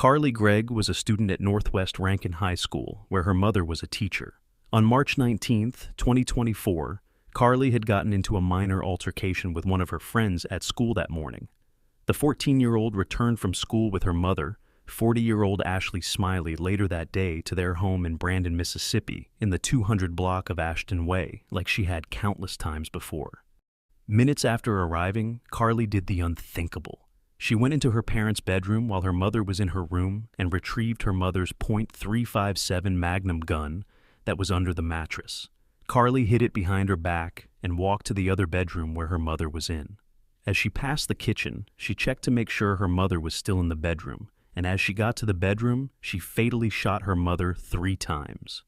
Gregg was a student at Northwest Rankin High School, where her mother was a teacher. On March 19, 2024, Carly had gotten into a minor altercation with one of her friends at school that morning. The 14-year-old returned from school with her mother, 40-year-old Ashley Smiley, later that day to their home in Brandon, Mississippi, in the 200 block of Ashton Way, like she had countless times before. Minutes after arriving, Carly did the unthinkable. She went into her parents' bedroom while her mother was in her room and retrieved her mother's .357 Magnum gun that was under the mattress. Carly hid it behind her back and walked to the other bedroom where her mother was in. As she passed the kitchen, she checked to make sure her mother was still in the bedroom, and as she got to the bedroom, she fatally shot her mother 3 times.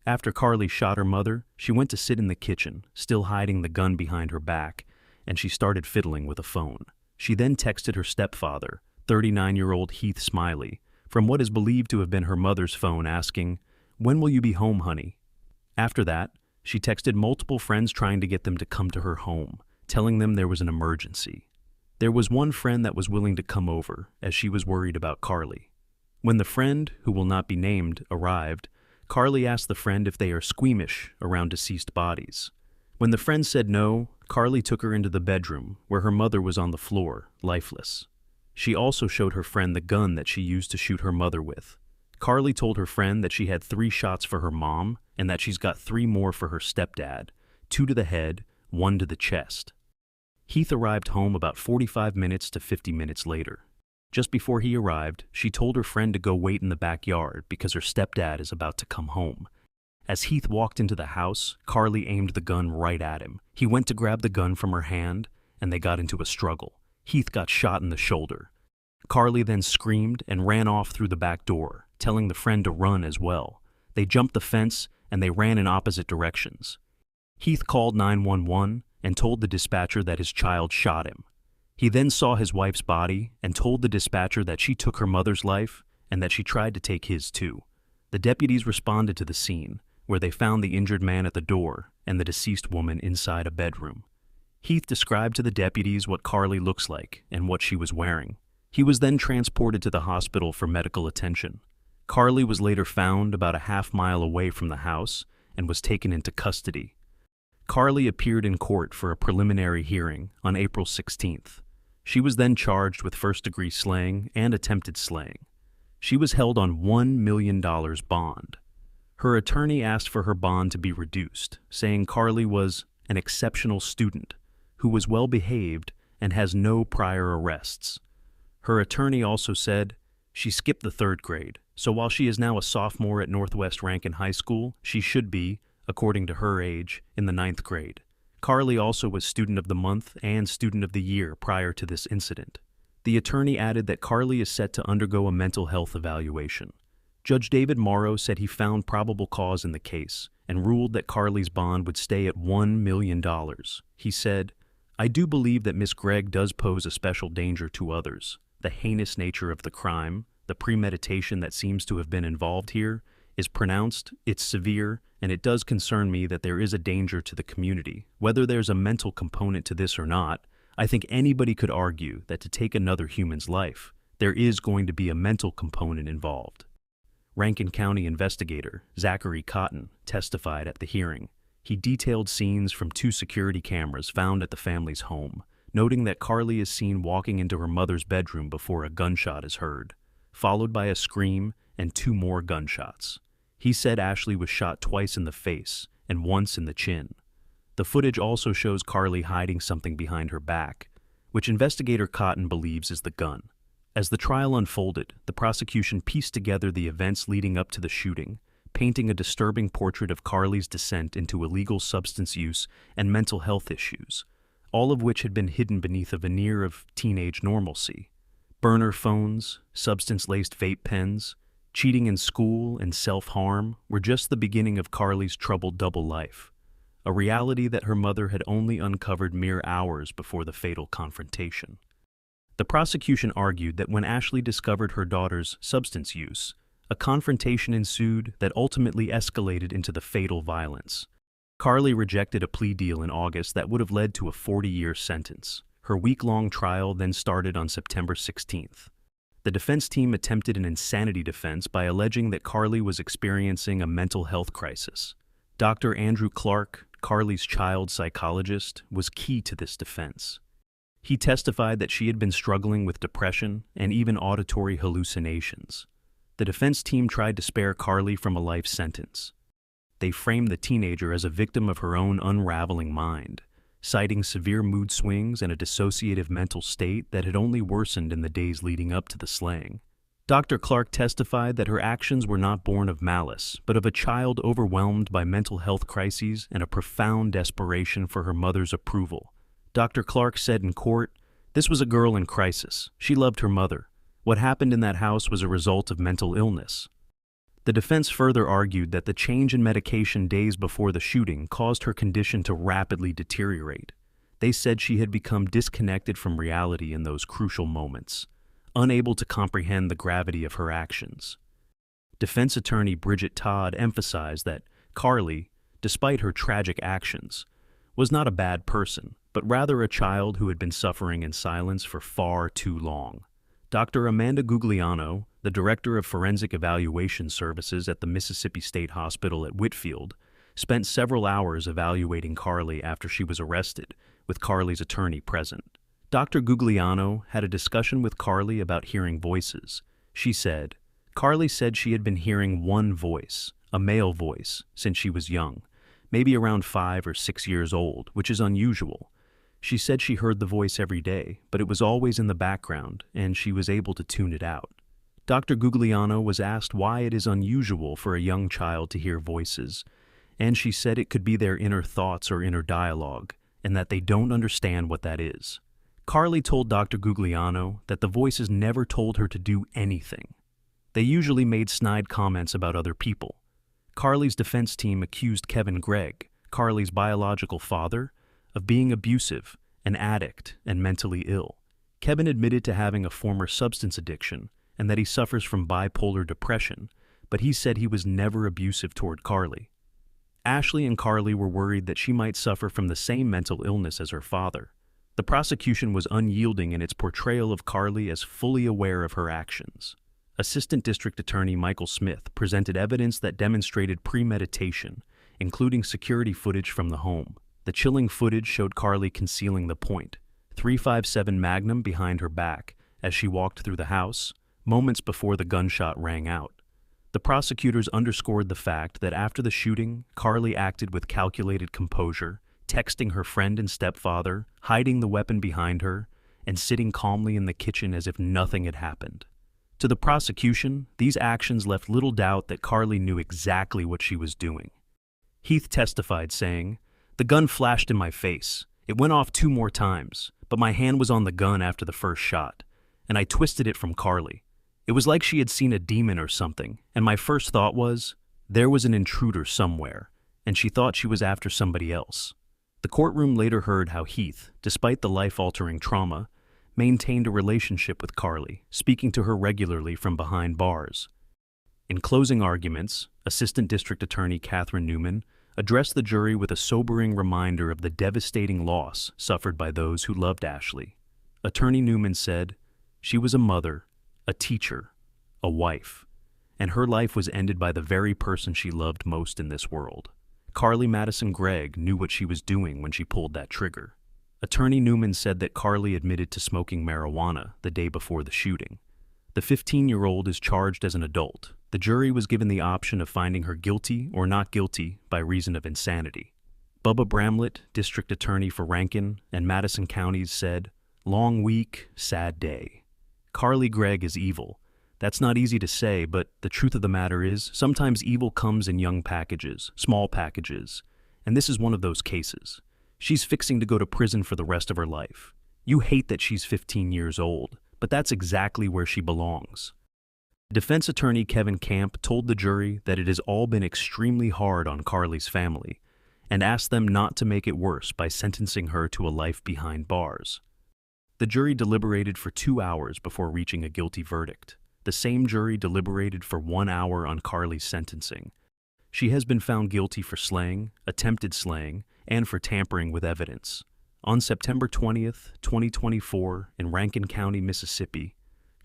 After Carly shot her mother, she went to sit in the kitchen, still hiding the gun behind her back, and she started fiddling with a phone. She then texted her stepfather, 39-year-old Heath Smiley, from what is believed to have been her mother's phone, asking, "When will you be home, honey?" After that, she texted multiple friends trying to get them to come to her home, telling them there was an emergency. There was one friend that was willing to come over, as she was worried about Carly. When the friend, who will not be named, arrived, Carly asked the friend if they are squeamish around deceased bodies. When the friend said no, Carly took her into the bedroom, where her mother was on the floor, lifeless. She also showed her friend the gun that she used to shoot her mother with. Carly told her friend that she had 3 shots for her mom, and that she's got 3 more for her stepdad, 2 to the head, 1 to the chest. Heath arrived home about 45 minutes to 50 minutes later. Just before he arrived, she told her friend to go wait in the backyard because her stepdad is about to come home. As Heath walked into the house, Carly aimed the gun right at him. He went to grab the gun from her hand, and they got into a struggle. Heath got shot in the shoulder. Carly then screamed and ran off through the back door, telling the friend to run as well. They jumped the fence, and they ran in opposite directions. Heath called 911 and told the dispatcher that his child shot him. He then saw his wife's body and told the dispatcher that she took her mother's life and that she tried to take his too. The deputies responded to the scene, where they found the injured man at the door and the deceased woman inside a bedroom. Heath described to the deputies what Carly looks like and what she was wearing. He was then transported to the hospital for medical attention. Carly was later found about a half-mile away from the house and was taken into custody. Carly appeared in court for a preliminary hearing on April 16th. She was then charged with first-degree slaying and attempted slaying. She was held on $1 million bond. Her attorney asked for her bond to be reduced, saying Carly was an exceptional student who was well-behaved and has no prior arrests. Her attorney also said she skipped the 3rd grade, so while she is now a sophomore at Northwest Rankin High School, she should be, according to her age, in the 9th grade. Carly also was Student of the Month and Student of the Year prior to this incident. The attorney added that Carly is set to undergo a mental health evaluation. Judge David Morrow said he found probable cause in the case and ruled that Carly's bond would stay at $1 million. He said, "I do believe that Miss Gregg does pose a special danger to others. The heinous nature of the crime, the premeditation that seems to have been involved here, is pronounced, it's severe, and it does concern me that there is a danger to the community. Whether there's a mental component to this or not, I think anybody could argue that to take another human's life, there is going to be a mental component involved." Rankin County investigator Zachary Cotton testified at the hearing. He detailed scenes from 2 security cameras found at the family's home, noting that Carly is seen walking into her mother's bedroom before a gunshot is heard, followed by a scream and 2 more gunshots. He said Ashley was shot twice in the face and once in the chin. The footage also shows Carly hiding something behind her back, which investigator Cotton believes is the gun. As the trial unfolded, the prosecution pieced together the events leading up to the shooting, painting a disturbing portrait of Carly's descent into illegal substance use and mental health issues, all of which had been hidden beneath a veneer of teenage normalcy. Burner phones, substance-laced vape pens, cheating in school, and self-harm were just the beginning of Carly's troubled double life, a reality that her mother had only uncovered mere hours before the fatal confrontation. The prosecution argued that when Ashley discovered her daughter's substance use, a confrontation ensued that ultimately escalated into the fatal violence. Carly rejected a plea deal in August that would have led to a 40-year sentence. Her week-long trial then started on September 16th. The defense team attempted an insanity defense by alleging that Carly was experiencing a mental health crisis. Dr. Andrew Clark, Carly's child psychologist, was key to this defense. He testified that she had been struggling with depression and even auditory hallucinations. The defense team tried to spare Carly from a life sentence. They framed the teenager as a victim of her own unraveling mind, citing severe mood swings and a dissociative mental state that had only worsened in the days leading up to the slaying. Dr. Clark testified that her actions were not born of malice, but of a child overwhelmed by mental health crises and a profound desperation for her mother's approval. Dr. Clark said in court, "This was a girl in crisis. She loved her mother. What happened in that house was a result of mental illness." The defense further argued that the change in medication days before the shooting caused her condition to rapidly deteriorate. They said she had become disconnected from reality in those crucial moments, unable to comprehend the gravity of her actions. Defense attorney Bridget Todd emphasized that Carly, despite her tragic actions, was not a bad person, but rather a child who had been suffering in silence for far too long. Dr. Amanda Gugliano, the director of forensic evaluation services at the Mississippi State Hospital at Whitfield, spent several hours evaluating Carly after she was arrested, with Carly's attorney present. Dr. Gugliano had a discussion with Carly about hearing voices. She said, "Carly said she had been hearing one voice, a male voice, since she was young, maybe around 5 or 6 years old, which is unusual. She said she heard the voice every day, but it was always in the background, and she was able to tune it out." Dr. Gugliano was asked why it is unusual for a young child to hear voices, and she said it could be their inner thoughts or inner dialogue, and that they don't understand what that is. Carly told Dr. Gugliano that the voices never told her to do anything. They usually made snide comments about other people. Carly's defense team accused Gregg, Carly's biological father, of being abusive, an addict, and mentally ill. Kevin admitted to having a former substance addiction and that he suffers from bipolar depression, but he said he was never abusive toward Carly. Ashley and Carly were worried that she might suffer from the same mental illness as her father. The prosecution was unyielding in its portrayal of Carly as fully aware of her actions. Assistant District Attorney Michael Smith presented evidence that demonstrated premeditation, including security footage from the home. The chilling footage showed Carly concealing the .357 Magnum behind her back as she walked through the house, moments before the gunshot rang out. The prosecutors underscored the fact that after the shooting, Carly acted with calculated composure, texting her friend and stepfather, hiding the weapon behind her, and sitting calmly in the kitchen as if nothing had happened. To the prosecution, these actions left little doubt that Carly knew exactly what she was doing. Heath testified, saying, "The gun flashed in my face. It went off 2 more times, but my hand was on the gun after the first shot, and I twisted it from Carly. It was like she had seen a demon or something, and my first thought was, there was an intruder somewhere, and she thought she was after somebody else." The courtroom later heard how Heath, despite the life-altering trauma, maintained a relationship with Carly, speaking to her regularly from behind bars. In closing arguments, Assistant District Attorney Catherine Newman addressed the jury with a sobering reminder of the devastating loss suffered by those who loved Ashley. Attorney Newman said, "She was a mother, a teacher, a wife, and her life was ended by the very person she loved most in this world. Carly Madison Gregg knew what she was doing when she pulled that trigger." Attorney Newman said that Carly admitted to smoking marijuana the day before the shooting. The 15-year-old is charged as an adult. The jury was given the option of finding her guilty or not guilty by reason of insanity. Bubba Bramlett, District Attorney for Rankin and Madison counties, said, "Long week, sad day. Carly Gregg is evil. That's not easy to say, but the truth of the matter is, sometimes evil comes in young packages, small packages, and this is one of those cases. She's fixing to go to prison for the rest of her life. You hate that she's 15 years old, but that's exactly where she belongs." Defense attorney Kevin Camp told the jury that it has all been extremely hard on Carly's family and asked them not to make it worse by sentencing her to a life behind bars. The jury deliberated for 2 hours before reaching a guilty verdict. The same jury deliberated for 1 hour on Carly's sentencing. She has been found guilty for slaying, attempted slaying, and for tampering with evidence. On September 20th, 2024, in Rankin County, Mississippi,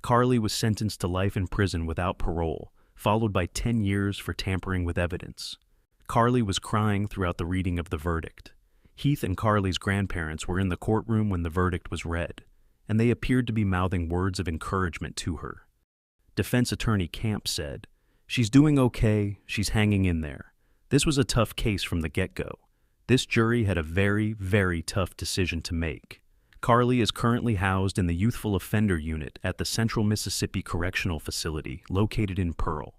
Carly was sentenced to life in prison without parole, followed by 10 years for tampering with evidence. Carly was crying throughout the reading of the verdict. Heath and Carly's grandparents were in the courtroom when the verdict was read, and they appeared to be mouthing words of encouragement to her. Defense attorney Camp said, "She's doing okay, she's hanging in there. This was a tough case from the get-go. This jury had a very, very tough decision to make." Carly is currently housed in the Youthful Offender Unit at the Central Mississippi Correctional Facility located in Pearl.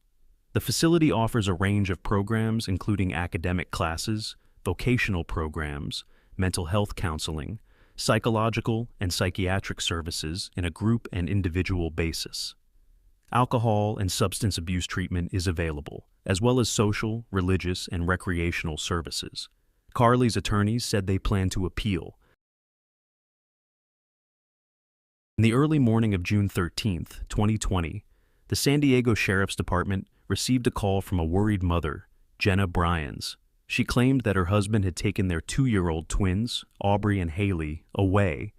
The facility offers a range of programs including academic classes, vocational programs, mental health counseling, psychological and psychiatric services in a group and individual basis. Alcohol and substance abuse treatment is available, as well as social, religious, and recreational services. Carly's attorneys said they plan to appeal. In the early morning of June 13, 2020, the San Diego Sheriff's Department received a call from a worried mother, Jenna Bryans. She claimed that her husband had taken their 2-year-old twins, Aubrey and Haley, away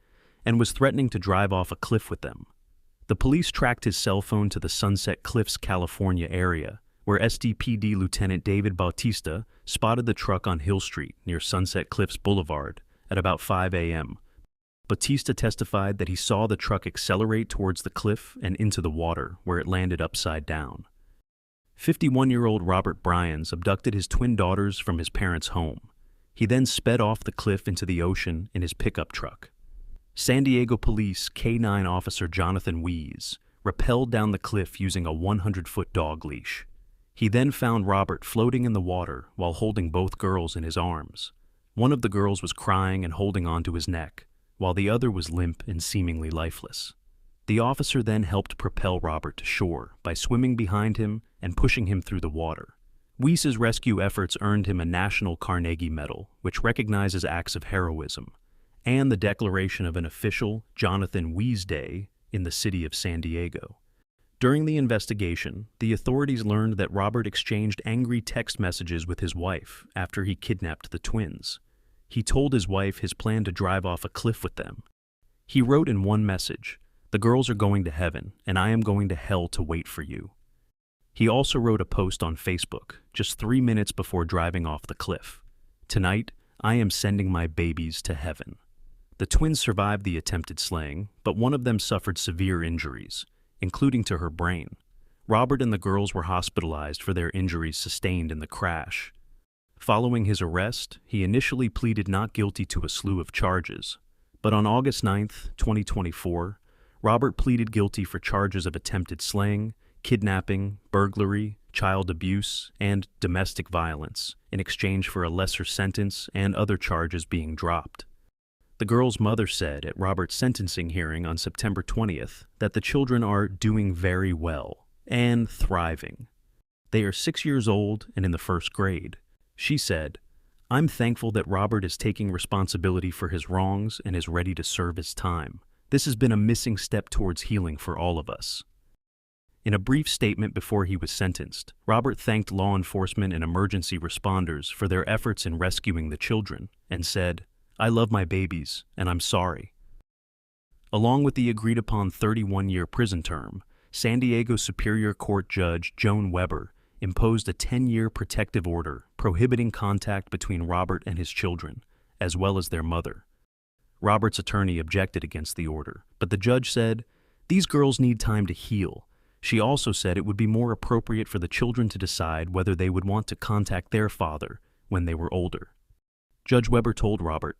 and was threatening to drive off a cliff with them. The police tracked his cell phone to the Sunset Cliffs, California area, where SDPD Lieutenant David Bautista spotted the truck on Hill Street near Sunset Cliffs Boulevard at about 5 a.m. Bautista testified that he saw the truck accelerate towards the cliff and into the water, where it landed upside down. 51-year-old Robert Bryans abducted his twin daughters from his parents' home. He then sped off the cliff into the ocean in his pickup truck. San Diego Police K-9 Officer Jonathan Wees rappelled down the cliff using a 100-foot dog leash. He then found Robert floating in the water while holding both girls in his arms. One of the girls was crying and holding onto his neck, while the other was limp and seemingly lifeless. The officer then helped propel Robert to shore by swimming behind him and pushing him through the water. Weese's rescue efforts earned him a National Carnegie Medal, which recognizes acts of heroism, and the declaration of an official Jonathan Wees Day in the city of San Diego. During the investigation, the authorities learned that Robert exchanged angry text messages with his wife after he kidnapped the twins. He told his wife his plan to drive off a cliff with them. He wrote in one message, "The girls are going to heaven, and I am going to hell to wait for you." He also wrote a post on Facebook just 3 minutes before driving off the cliff. "Tonight, I am sending my babies to heaven." The twins survived the attempted slaying, but one of them suffered severe injuries, including to her brain. Robert and the girls were hospitalized for their injuries sustained in the crash. Following his arrest, he initially pleaded not guilty to a slew of charges, but on August 9, 2024, Robert pleaded guilty for charges of attempted slaying, kidnapping, burglary, child abuse, and domestic violence in exchange for a lesser sentence and other charges being dropped. The girl's mother said at Robert's sentencing hearing on September 20th that the children are doing very well and thriving. They are 6 years old and in the first grade. She said, "I'm thankful that Robert is taking responsibility for his wrongs and is ready to serve his time. This has been a missing step towards healing for all of us." In a brief statement before he was sentenced, Robert thanked law enforcement and emergency responders for their efforts in rescuing the children and said, "I love my babies, and I'm sorry." Along with the agreed-upon 31-year prison term, San Diego Superior Court Judge Joan Weber imposed a 10-year protective order prohibiting contact between Robert and his children, as well as their mother. Robert's attorney objected against the order, but the judge said, "These girls need time to heal." She also said it would be more appropriate for the children to decide whether they would want to contact their father when they were older. Judge Weber told Robert,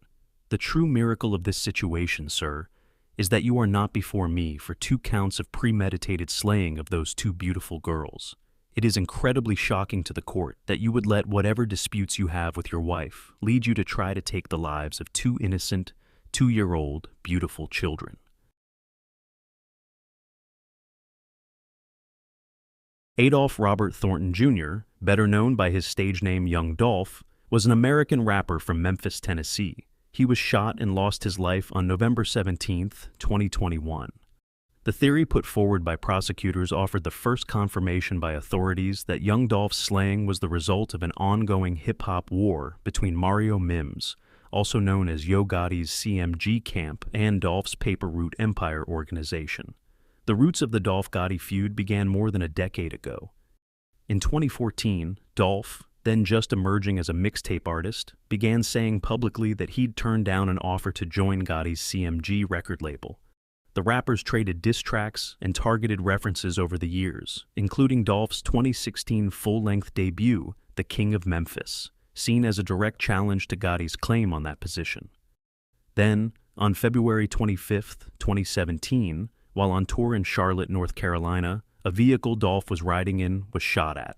"The true miracle of this situation, sir, is that you are not before me for 2 counts of premeditated slaying of those 2 beautiful girls. It is incredibly shocking to the court that you would let whatever disputes you have with your wife lead you to try to take the lives of 2 innocent, 2-year-old, beautiful children." Adolph Robert Thornton Jr., better known by his stage name Young Dolph, was an American rapper from Memphis, Tennessee. He was shot and lost his life on November 17, 2021. The theory put forward by prosecutors offered the first confirmation by authorities that Young Dolph's slaying was the result of an ongoing hip-hop war between Mario Mims, also known as Yo Gotti's CMG Camp, and Dolph's Paper Route Empire organization. The roots of the Dolph Gotti feud began more than a decade ago. In 2014, Dolph, then just emerging as a mixtape artist, began saying publicly that he'd turned down an offer to join Gotti's CMG record label. The rappers traded diss tracks and targeted references over the years, including Dolph's 2016 full-length debut, The King of Memphis, seen as a direct challenge to Gotti's claim on that position. Then, on February 25, 2017, while on tour in Charlotte, North Carolina, a vehicle Dolph was riding in was shot at.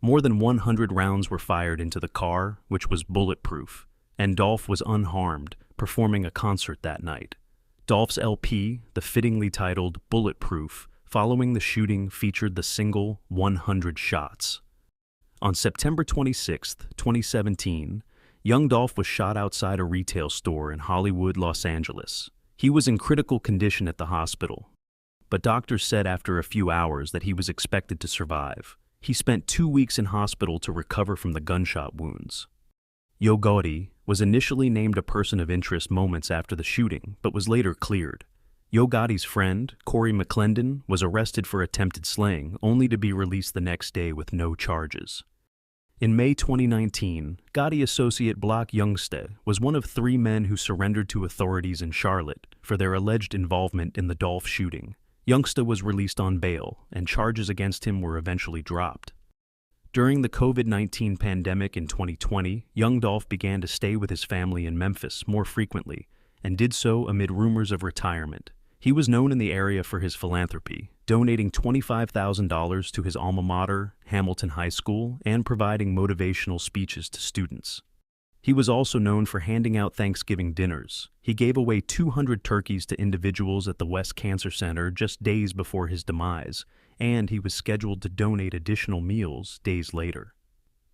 More than 100 rounds were fired into the car, which was bulletproof, and Dolph was unharmed, performing a concert that night. Dolph's LP, the fittingly titled Bulletproof, following the shooting featured the single 100 Shots. On September 26, 2017, young Dolph was shot outside a retail store in Hollywood, Los Angeles. He was in critical condition at the hospital, but doctors said after a few hours that he was expected to survive. He spent 2 weeks in hospital to recover from the gunshot wounds. Yo Gotti was initially named a person of interest moments after the shooting, but was later cleared. Yo Gotti's friend, Corey McClendon, was arrested for attempted slaying, only to be released the next day with no charges. In May 2019, Gotti associate Block Youngsta was one of 3 men who surrendered to authorities in Charlotte for their alleged involvement in the Dolph shooting. Youngsta was released on bail, and charges against him were eventually dropped. During the COVID-19 pandemic in 2020, young Dolph began to stay with his family in Memphis more frequently, and did so amid rumors of retirement. He was known in the area for his philanthropy, donating $25,000 to his alma mater, Hamilton High School, and providing motivational speeches to students. He was also known for handing out Thanksgiving dinners. He gave away 200 turkeys to individuals at the West Cancer Center just days before his demise, and he was scheduled to donate additional meals days later.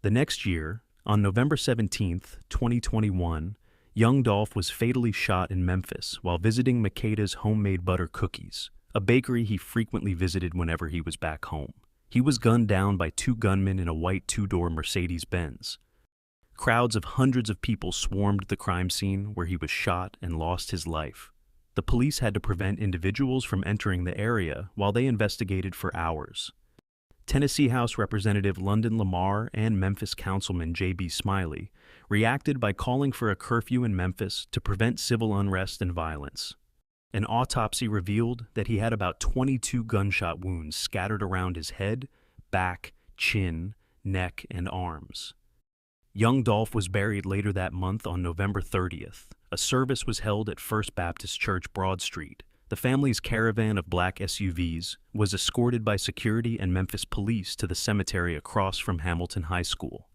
The next year, on November 17, 2021, young Dolph was fatally shot in Memphis while visiting Makeda's Homemade Butter Cookies, a bakery he frequently visited whenever he was back home. He was gunned down by 2 gunmen in a white 2-door Mercedes-Benz. Crowds of hundreds of people swarmed the crime scene where he was shot and lost his life. The police had to prevent individuals from entering the area while they investigated for hours. Tennessee House Representative London Lamar and Memphis Councilman J.B. Smiley reacted by calling for a curfew in Memphis to prevent civil unrest and violence. An autopsy revealed that he had about 22 gunshot wounds scattered around his head, back, chin, neck, and arms. Young Dolph was buried later that month on November 30th. A service was held at First Baptist Church, Broad Street. The family's caravan of black SUVs was escorted by security and Memphis police to the cemetery across from Hamilton High School.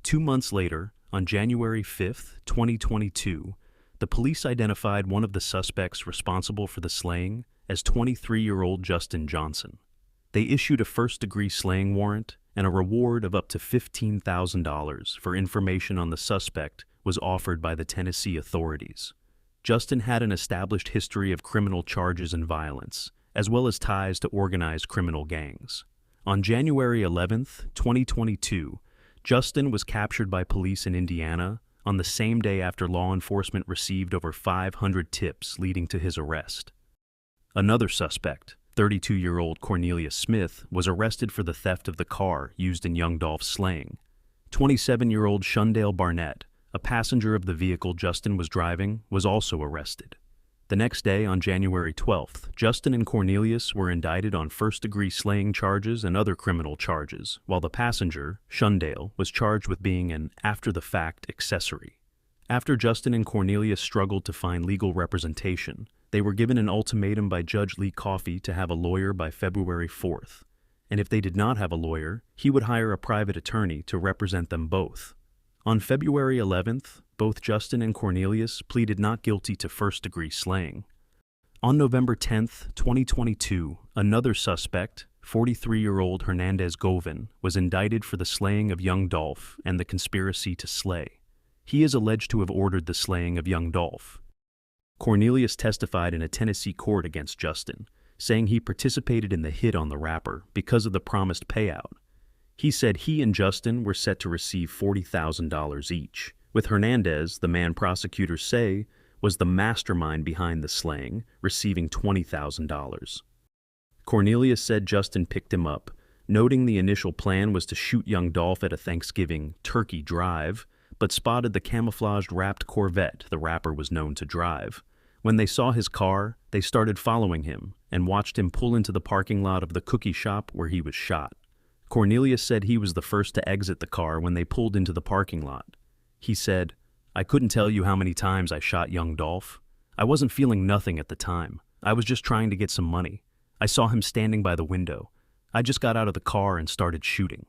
2 months later, on January 5, 2022, the police identified one of the suspects responsible for the slaying as 23-year-old Justin Johnson. They issued a first-degree slaying warrant, and a reward of up to $15,000 for information on the suspect was offered by the Tennessee authorities. Justin had an established history of criminal charges and violence, as well as ties to organized criminal gangs. On January 11, 2022, Justin was captured by police in Indiana on the same day after law enforcement received over 500 tips leading to his arrest. Another suspect, 32-year-old Cornelius Smith, was arrested for the theft of the car used in young Dolph's slaying. 27-year-old Shundale Barnett, a passenger of the vehicle Justin was driving, was also arrested. The next day, on January 12th, Justin and Cornelius were indicted on first-degree slaying charges and other criminal charges, while the passenger, Shundale, was charged with being an after-the-fact accessory. After Justin and Cornelius struggled to find legal representation, they were given an ultimatum by Judge Lee Coffey to have a lawyer by February 4th, and if they did not have a lawyer, he would hire a private attorney to represent them both. On February 11th, both Justin and Cornelius pleaded not guilty to first-degree slaying. On November 10th, 2022, another suspect, 43-year-old Hernandez Govin, was indicted for the slaying of young Dolph and the conspiracy to slay. He is alleged to have ordered the slaying of young Dolph. Cornelius testified in a Tennessee court against Justin, saying he participated in the hit on the rapper because of the promised payout. He said he and Justin were set to receive $40,000 each, with Hernandez, the man prosecutors say was the mastermind behind the slaying, receiving $20,000. Cornelius said Justin picked him up, noting the initial plan was to shoot young Dolph at a Thanksgiving turkey drive, but spotted the camouflaged wrapped Corvette the rapper was known to drive. When they saw his car, they started following him and watched him pull into the parking lot of the cookie shop where he was shot. Cornelius said he was the first to exit the car when they pulled into the parking lot. He said, "I couldn't tell you how many times I shot young Dolph. I wasn't feeling nothing at the time. I was just trying to get some money. I saw him standing by the window. I just got out of the car and started shooting."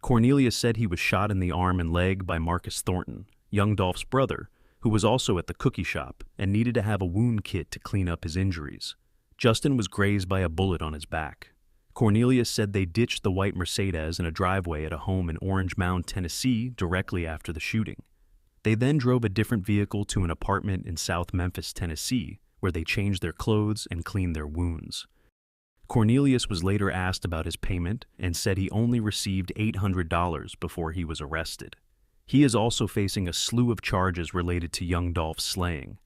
Cornelius said he was shot in the arm and leg by Marcus Thornton, young Dolph's brother, who was also at the cookie shop and needed to have a wound kit to clean up his injuries. Justin was grazed by a bullet on his back. Cornelius said they ditched the white Mercedes in a driveway at a home in Orange Mound, Tennessee, directly after the shooting. They then drove a different vehicle to an apartment in South Memphis, Tennessee, where they changed their clothes and cleaned their wounds. Cornelius was later asked about his payment and said he only received $800 before he was arrested. He is also facing a slew of charges related to young Dolph's slaying.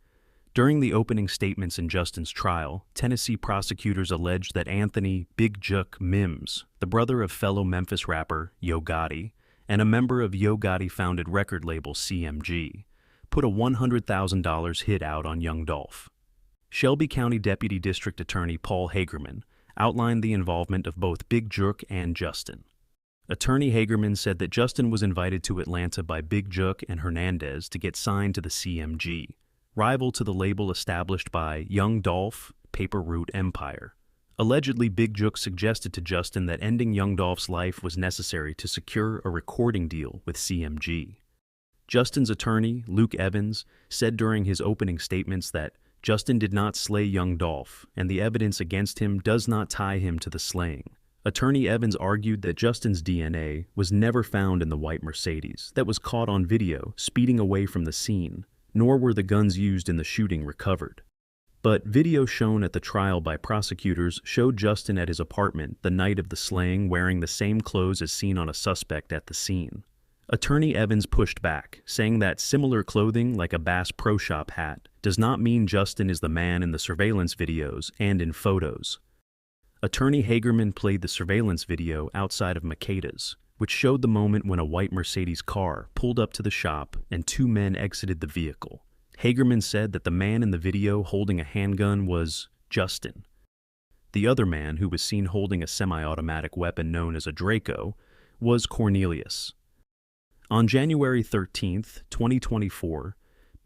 During the opening statements in Justin's trial, Tennessee prosecutors alleged that Anthony "Big Juk" Mims, the brother of fellow Memphis rapper Yo Gotti and a member of Yo Gotti-founded record label CMG, put a $100,000 hit out on young Dolph. Shelby County Deputy District Attorney Paul Hagerman outlined the involvement of both Big Juk and Justin. Attorney Hagerman said that Justin was invited to Atlanta by Big Juk and Hernandez to get signed to the CMG, rival to the label established by Young Dolph, Paper Route Empire. Allegedly, Big Juk suggested to Justin that ending young Dolph's life was necessary to secure a recording deal with CMG. Justin's attorney, Luke Evans, said during his opening statements that Justin did not slay young Dolph, and the evidence against him does not tie him to the slaying. Attorney Evans argued that Justin's DNA was never found in the white Mercedes that was caught on video speeding away from the scene, nor were the guns used in the shooting recovered. But video shown at the trial by prosecutors showed Justin at his apartment the night of the slaying wearing the same clothes as seen on a suspect at the scene. Attorney Evans pushed back, saying that similar clothing, like a Bass Pro Shop hat, does not mean Justin is the man in the surveillance videos and in photos. Attorney Hagerman played the surveillance video outside of Makeda's, which showed the moment when a white Mercedes car pulled up to the shop and two men exited the vehicle. Hagerman said that the man in the video holding a handgun was Justin. The other man, who was seen holding a semi-automatic weapon known as a Draco, was Cornelius. On January 13, 2024,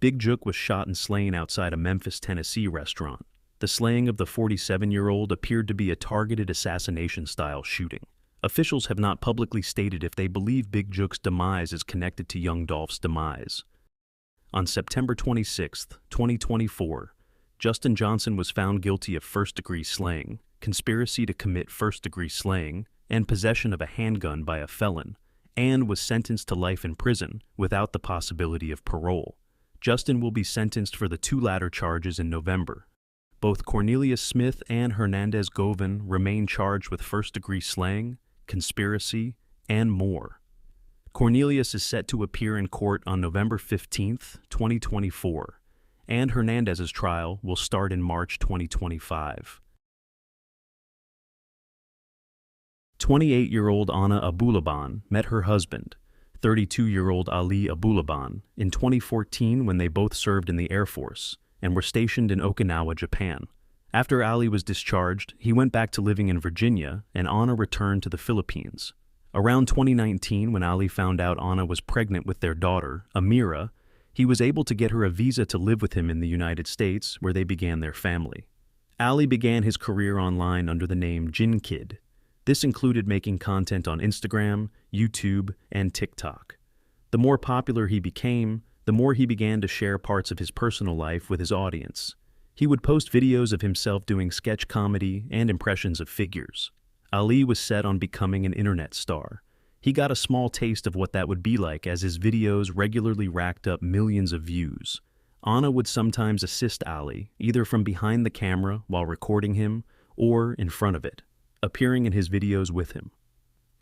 Big Juk was shot and slain outside a Memphis, Tennessee restaurant. The slaying of the 47-year-old appeared to be a targeted assassination-style shooting. Officials have not publicly stated if they believe Big Juk's demise is connected to young Dolph's demise. On September 26, 2024, Justin Johnson was found guilty of first-degree slaying, conspiracy to commit first-degree slaying, and possession of a handgun by a felon, and was sentenced to life in prison without the possibility of parole. Justin will be sentenced for the two latter charges in November. Both Cornelius Smith and Hernandez Govan remain charged with first-degree slaying, conspiracy, and more. Cornelius is set to appear in court on November 15, 2024, and Hernandez's trial will start in March 2025. 28-year-old Anna Abulaban met her husband, 32-year-old Ali Abulaban, in 2014 when they both served in the Air Force and were stationed in Okinawa, Japan. After Ali was discharged, he went back to living in Virginia, and Anna returned to the Philippines. Around 2019, when Ali found out Anna was pregnant with their daughter, Amira, he was able to get her a visa to live with him in the United States, where they began their family. Ali began his career online under the name Jin Kid. This included making content on Instagram, YouTube, and TikTok. The more popular he became, the more he began to share parts of his personal life with his audience. He would post videos of himself doing sketch comedy and impressions of figures. Ali was set on becoming an internet star. He got a small taste of what that would be like as his videos regularly racked up millions of views. Anna would sometimes assist Ali, either from behind the camera while recording him or in front of it, appearing in his videos with him.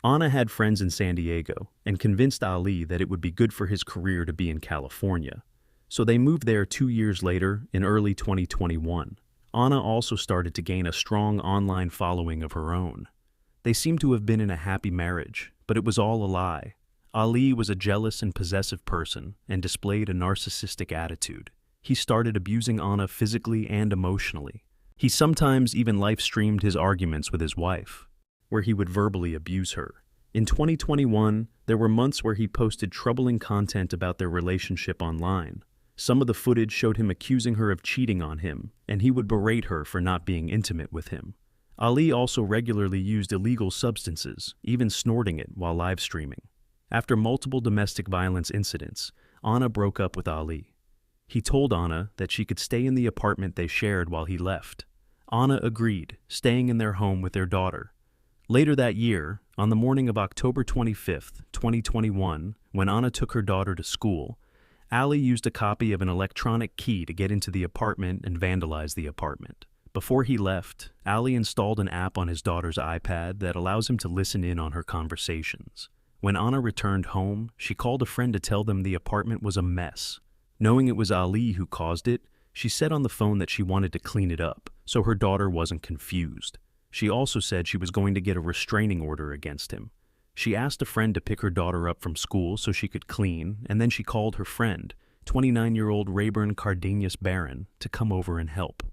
Anna had friends in San Diego and convinced Ali that it would be good for his career to be in California. So they moved there 2 years later in early 2021. Anna also started to gain a strong online following of her own. They seemed to have been in a happy marriage, but it was all a lie. Ali was a jealous and possessive person and displayed a narcissistic attitude. He started abusing Anna physically and emotionally. He sometimes even live-streamed his arguments with his wife, where he would verbally abuse her. In 2021, there were months where he posted troubling content about their relationship online. Some of the footage showed him accusing her of cheating on him, and he would berate her for not being intimate with him. Ali also regularly used illegal substances, even snorting it while live streaming. After multiple domestic violence incidents, Anna broke up with Ali. He told Anna that she could stay in the apartment they shared while he left. Anna agreed, staying in their home with their daughter. Later that year, on the morning of October 25, 2021, when Anna took her daughter to school, Ali used a copy of an electronic key to get into the apartment and vandalize the apartment. Before he left, Ali installed an app on his daughter's iPad that allows him to listen in on her conversations. When Anna returned home, she called a friend to tell them the apartment was a mess. Knowing it was Ali who caused it, she said on the phone that she wanted to clean it up, so her daughter wasn't confused. She also said she was going to get a restraining order against him. She asked a friend to pick her daughter up from school so she could clean, and then she called her friend, 29-year-old Rayburn Cardenas Barron, to come over and help.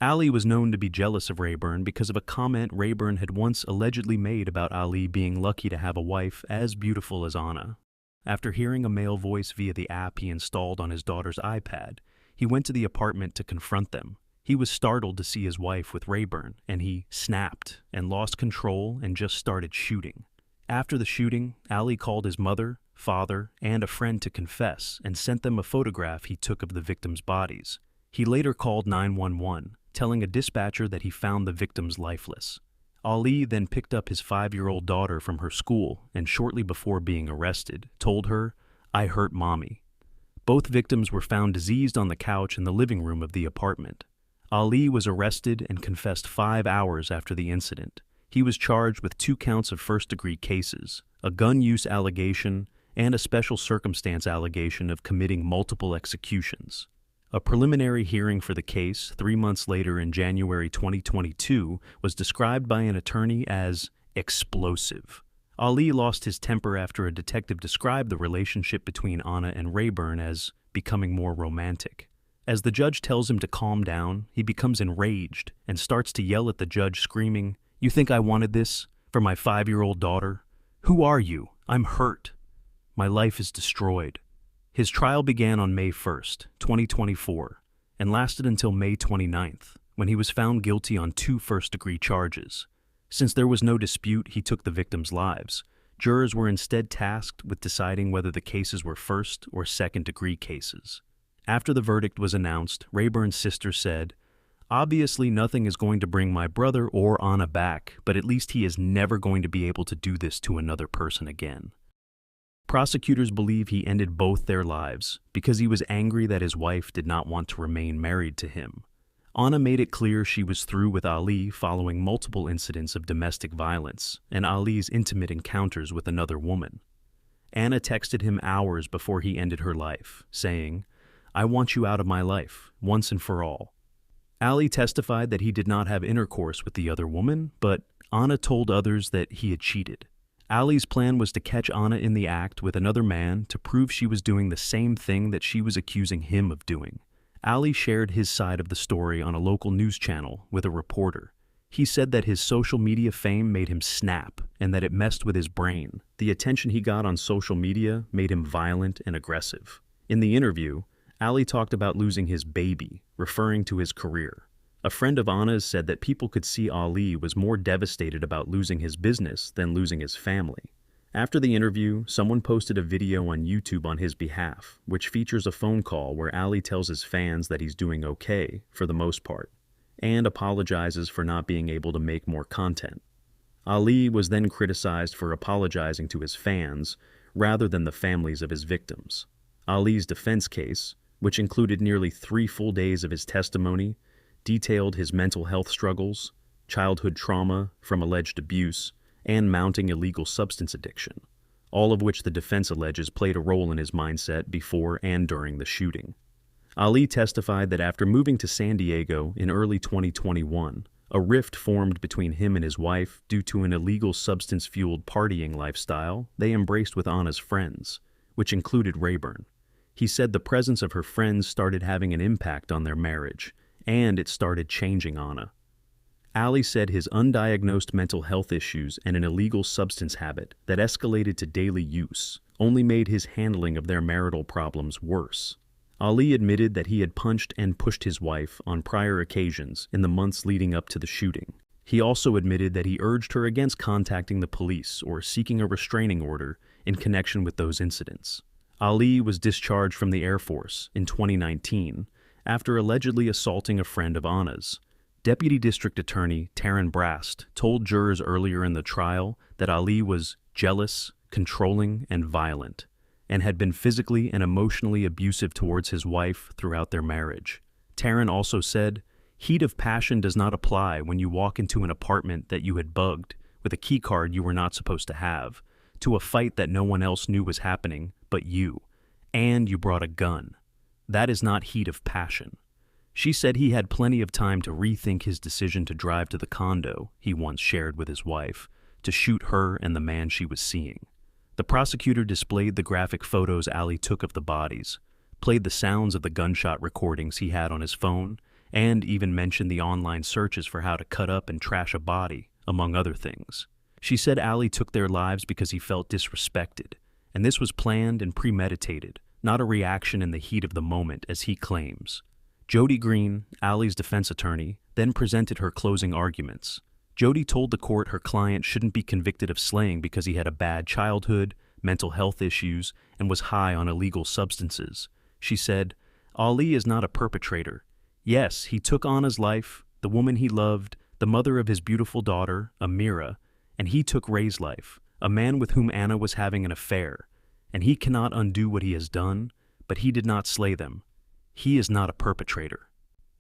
Ali was known to be jealous of Rayburn because of a comment Rayburn had once allegedly made about Ali being lucky to have a wife as beautiful as Anna. After hearing a male voice via the app he installed on his daughter's iPad, he went to the apartment to confront them. He was startled to see his wife with Rayburn, and he snapped and lost control and just started shooting. After the shooting, Ali called his mother, father, and a friend to confess and sent them a photograph he took of the victims' bodies. He later called 911, telling a dispatcher that he found the victims lifeless. Ali then picked up his 5-year-old daughter from her school and shortly before being arrested, told her, "I hurt mommy." Both victims were found diseased on the couch in the living room of the apartment. Ali was arrested and confessed 5 hours after the incident. He was charged with 2 counts of first-degree cases, a gun use allegation, and a special circumstance allegation of committing multiple executions. A preliminary hearing for the case 3 months later in January 2022 was described by an attorney as explosive. Ali lost his temper after a detective described the relationship between Anna and Rayburn as becoming more romantic. As the judge tells him to calm down, he becomes enraged and starts to yell at the judge, screaming, "You think I wanted this? For my 5-year-old daughter? Who are you? I'm hurt. My life is destroyed." His trial began on May 1st, 2024, and lasted until May 29th, when he was found guilty on 2 first-degree charges. Since there was no dispute he took the victims' lives, jurors were instead tasked with deciding whether the cases were first- or second-degree cases. After the verdict was announced, Rayburn's sister said, "Obviously nothing is going to bring my brother or Anna back, but at least he is never going to be able to do this to another person again." Prosecutors believe he ended both their lives because he was angry that his wife did not want to remain married to him. Anna made it clear she was through with Ali following multiple incidents of domestic violence and Ali's intimate encounters with another woman. Anna texted him hours before he ended her life, saying, "I want you out of my life, once and for all." Ali testified that he did not have intercourse with the other woman, but Anna told others that he had cheated. Ali's plan was to catch Anna in the act with another man to prove she was doing the same thing that she was accusing him of doing. Ali shared his side of the story on a local news channel with a reporter. He said that his social media fame made him snap and that it messed with his brain. The attention he got on social media made him violent and aggressive. In the interview, Ali talked about losing his baby, referring to his career. A friend of Anna's said that people could see Ali was more devastated about losing his business than losing his family. After the interview, someone posted a video on YouTube on his behalf, which features a phone call where Ali tells his fans that he's doing okay, for the most part, and apologizes for not being able to make more content. Ali was then criticized for apologizing to his fans rather than the families of his victims. Ali's defense case, which included nearly 3 full days of his testimony, detailed his mental health struggles, childhood trauma from alleged abuse, and mounting illegal substance addiction, all of which the defense alleges played a role in his mindset before and during the shooting. Ali testified that after moving to San Diego in early 2021, a rift formed between him and his wife due to an illegal substance-fueled partying lifestyle they embraced with Anna's friends, which included Rayburn. He said the presence of her friends started having an impact on their marriage, and it started changing Anna. Ali said his undiagnosed mental health issues and an illegal substance habit that escalated to daily use only made his handling of their marital problems worse. Ali admitted that he had punched and pushed his wife on prior occasions in the months leading up to the shooting. He also admitted that he urged her against contacting the police or seeking a restraining order in connection with those incidents. Ali was discharged from the Air Force in 2019 after allegedly assaulting a friend of Anna's. Deputy District Attorney Taryn Brast told jurors earlier in the trial that Ali was jealous, controlling, and violent, and had been physically and emotionally abusive towards his wife throughout their marriage. Taryn also said, "Heat of passion does not apply when you walk into an apartment that you had bugged with a key card you were not supposed to have, to a fight that no one else knew was happening but you, and you brought a gun. That is not heat of passion." She said he had plenty of time to rethink his decision to drive to the condo he once shared with his wife, to shoot her and the man she was seeing. The prosecutor displayed the graphic photos Ali took of the bodies, played the sounds of the gunshot recordings he had on his phone, and even mentioned the online searches for how to cut up and trash a body, among other things. She said Ali took their lives because he felt disrespected, and this was planned and premeditated, not a reaction in the heat of the moment, as he claims. Jody Green, Ali's defense attorney, then presented her closing arguments. Jody told the court her client shouldn't be convicted of slaying because he had a bad childhood, mental health issues, and was high on illegal substances. She said, "Ali is not a perpetrator. Yes, he took Anna's life, the woman he loved, the mother of his beautiful daughter, Amira, and he took Ray's life, a man with whom Anna was having an affair, and he cannot undo what he has done, but he did not slay them. He is not a perpetrator."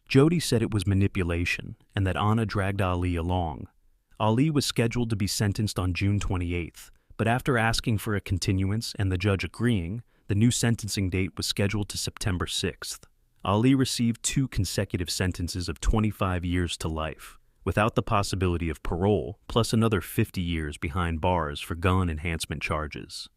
Jody said it was manipulation and that Anna dragged Ali along. Ali was scheduled to be sentenced on June 28th, but after asking for a continuance and the judge agreeing, the new sentencing date was scheduled to September 6th. Ali received 2 consecutive sentences of 25 years to life, without the possibility of parole, plus another 50 years behind bars for gun enhancement charges.